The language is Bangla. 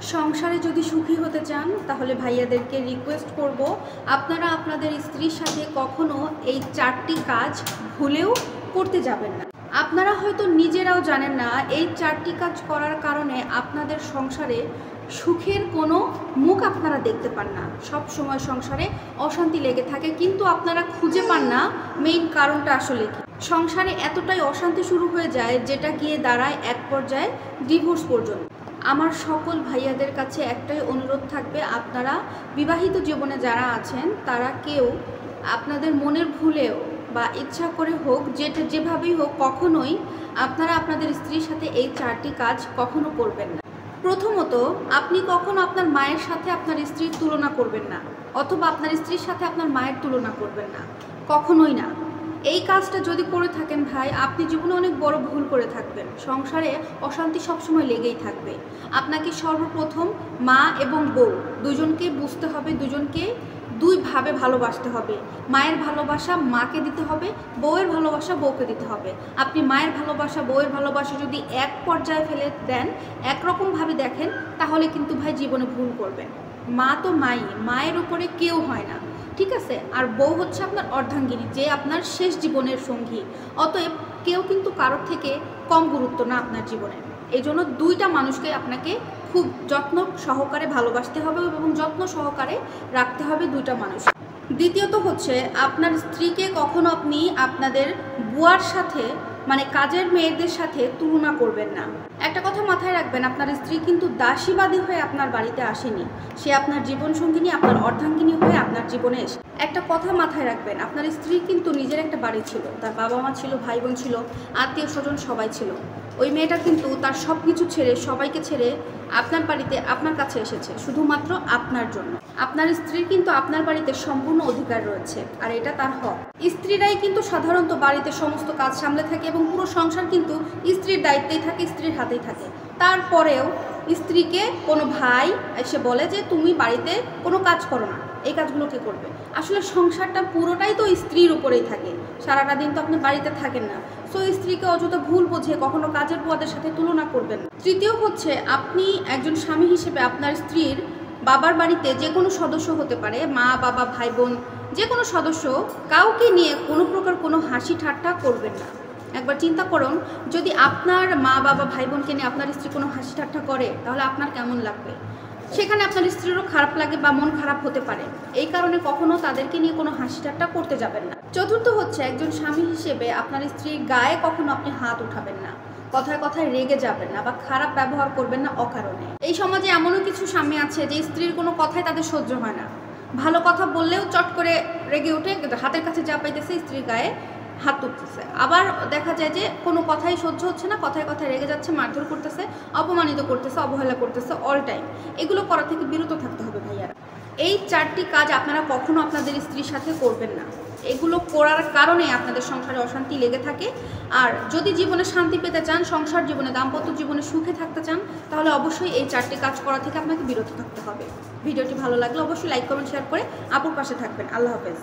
সংসারে যদি সুখী হতে চান তাহলে ভাইয়াদেরকে রিকোয়েস্ট করব আপনারা আপনাদের স্ত্রীর সাথে কখনো এই 4টি কাজ ভুলেও করতে যাবেন না। আপনারা হয়তো নিজেরাও জানেন না এই 4টি কাজ করার কারণে আপনাদের সংসারে সুখের কোনো মুখ আপনারা দেখতে পান না। সব সময় সংসারে অশান্তি লেগে থাকে, কিন্তু আপনারা খুঁজে পান না মেইন কারণটা আসলে কি। সংসারে এতটাই অশান্তি শুরু হয়ে যায় যেটা গিয়ে দাঁড়ায় এক পর্যায়ে ডিভোর্স পর্যন্ত। আমার সকল ভাইয়াদের কাছে একটাই অনুরোধ থাকবে, আপনারা বিবাহিত জীবনে যারা আছেন তারা কেউ আপনাদের মনের ভুলেও বা ইচ্ছা করে হোক যেভাবেই হোক কখনোই আপনারা আপনাদের স্ত্রীর সাথে এই 4টি কাজ কখনো করবেন না। প্রথমত, আপনি কখনো আপনার মায়ের সাথে আপনার স্ত্রীর তুলনা করবেন না, অথবা আপনার স্ত্রীর সাথে আপনার মায়ের তুলনা করবেন না, কখনোই না। এই কাজটা যদি করে থাকেন ভাই, আপনি জীবনে অনেক বড় ভুল করে থাকবেন। সংসারে অশান্তি সবসময় লেগেই থাকবে। আপনাকে সর্বপ্রথম মা এবং বউ দুজনকে বুঝতে হবে, দুজনকে দুইভাবে ভালোবাসতে হবে। মায়ের ভালোবাসা মাকে দিতে হবে, বউয়ের ভালোবাসা বউকে দিতে হবে। আপনি মায়ের ভালোবাসা বউয়ের ভালোবাসা যদি এক পর্যায়ে ফেলে দেন, একরকমভাবে দেখেন, তাহলে কিন্তু ভাই জীবনে ভুল করবেন। মা তো মাই, মায়ের উপরে কেউ হয় না, ঠিক আছে? আর বউ হচ্ছে আপনার অর্ধাঙ্গিনী, যে আপনার শেষ জীবনের সঙ্গী। অতএব কেউ কিন্তু কারোর থেকে কম গুরুত্ব না আপনার জীবনে। এই জন্য দুইটা মানুষকে আপনাকে খুব যত্ন সহকারে ভালোবাসতে হবে এবং যত্ন সহকারে রাখতে হবে দুইটা মানুষ। দ্বিতীয়ত হচ্ছে, আপনার স্ত্রীকে কখনো আপনি আপনাদের বুয়ার সাথে মানে কাজের মেয়েদের সাথে তুলনা করবেন না। একটা কথা মাথায় রাখবেন, আপনার স্ত্রী কিন্তু দাসীবাদী হয়ে আপনার বাড়িতে আসেনি, সে আপনার জীবনসঙ্গিনী, আপনার অর্ধাঙ্গিনী হয়ে আপনার জীবনে এসে। একটা কথা মাথায় রাখবেন, আপনার স্ত্রী কিন্তু নিজের একটা বাড়ি ছিল, তার বাবা মা ছিল, ভাই বোন ছিল, আত্মীয় স্বজন সবাই ছিল। ওই মেয়েটা কিন্তু তার সব কিছু ছেড়ে, সবাইকে ছেড়ে আপনার বাড়িতে আপনার কাছে এসেছে শুধুমাত্র আপনার জন্য। আপনার স্ত্রীর কিন্তু আপনার বাড়িতে সম্পূর্ণ অধিকার রয়েছে, আর এটা তার হক। স্ত্রীরাই কিন্তু সাধারণত বাড়িতে সমস্ত কাজ সামলে থাকে এবং পুরো সংসার কিন্তু স্ত্রীর দায়িত্বেই থাকে, স্ত্রীর হাতেই থাকে। তারপরেও স্ত্রীকে কোনো ভাই এসে বলে যে তুমি বাড়িতে কোনো কাজ করো না, এই কাজগুলো কে করবে? আসলে সংসারটা পুরোটাই তো স্ত্রীর উপরেই থাকে, সারাটা দিন তো আপনি বাড়িতে থাকেন না। সো স্ত্রীকে অযথা ভুল বুঝে কখনো কাজের বুয়াদের সাথে তুলনা করবেন না। তৃতীয় হচ্ছে, আপনি একজন স্বামী হিসেবে আপনার স্ত্রীর বাবার বাড়িতে যে কোনো সদস্য হতে পারে, মা বাবা ভাই বোন যে কোনো সদস্য, কাউকে নিয়ে কোনো প্রকার কোনো হাসি ঠাট্টা করবেন না। একবার চিন্তা করুন, যদি আপনার মা বাবা ভাই বোনকে নিয়ে আপনার স্ত্রী কোনো হাসি ঠাট্টা করে তাহলে আপনার কেমন লাগবে? সেখানে আপনার স্ত্রীরও খারাপ লাগে বা মন খারাপ হতে পারে। এই কারণে কখনো তাদেরকে নিয়ে কোনো হাসি ঠাট্টা করতে যাবেন না। চতুর্থ হচ্ছে, একজন স্বামী হিসেবে আপনার স্ত্রীর গায়ে কখনো আপনি হাত উঠাবেন না, কথায় কথায় রেগে যাবেন না বা খারাপ ব্যবহার করবেন না অকারণে। এই সমাজে এমনও কিছু স্বামী আছে যে স্ত্রীর কোনো কথাই তাদের সহ্য হয় না, ভালো কথা বললেও চট করে রেগে উঠে হাতের কাছে যা পাইতেছে স্ত্রীর গায়ে হাত তুলতেছে। আবার দেখা যায় যে কোনো কথাই সহ্য হচ্ছে না, কথায় কথায় রেগে যাচ্ছে, মারধর করতেছে, অপমানিত করতেছে, অবহেলা করতেছে অল টাইম। এগুলো করা থেকে বিরত থাকতে হবে ভাইয়ারা। এই 4টি কাজ আপনারা কখনো আপনাদের স্ত্রীর সাথে করবেন না। এগুলো করার কারণে আপনাদের সংসারে অশান্তি লেগে থাকে। আর যদি জীবনে শান্তি পেতে চান, সংসার জীবনে দাম্পত্য জীবনে সুখে থাকতে চান, তাহলে অবশ্যই এই 4টি কাজ করা থেকে আপনাকে বিরত থাকতে হবে। ভিডিওটি ভালো লাগলে অবশ্যই লাইক কমেন্ট শেয়ার করে আপুর পাশে থাকবেন। আল্লাহ হাফেজ।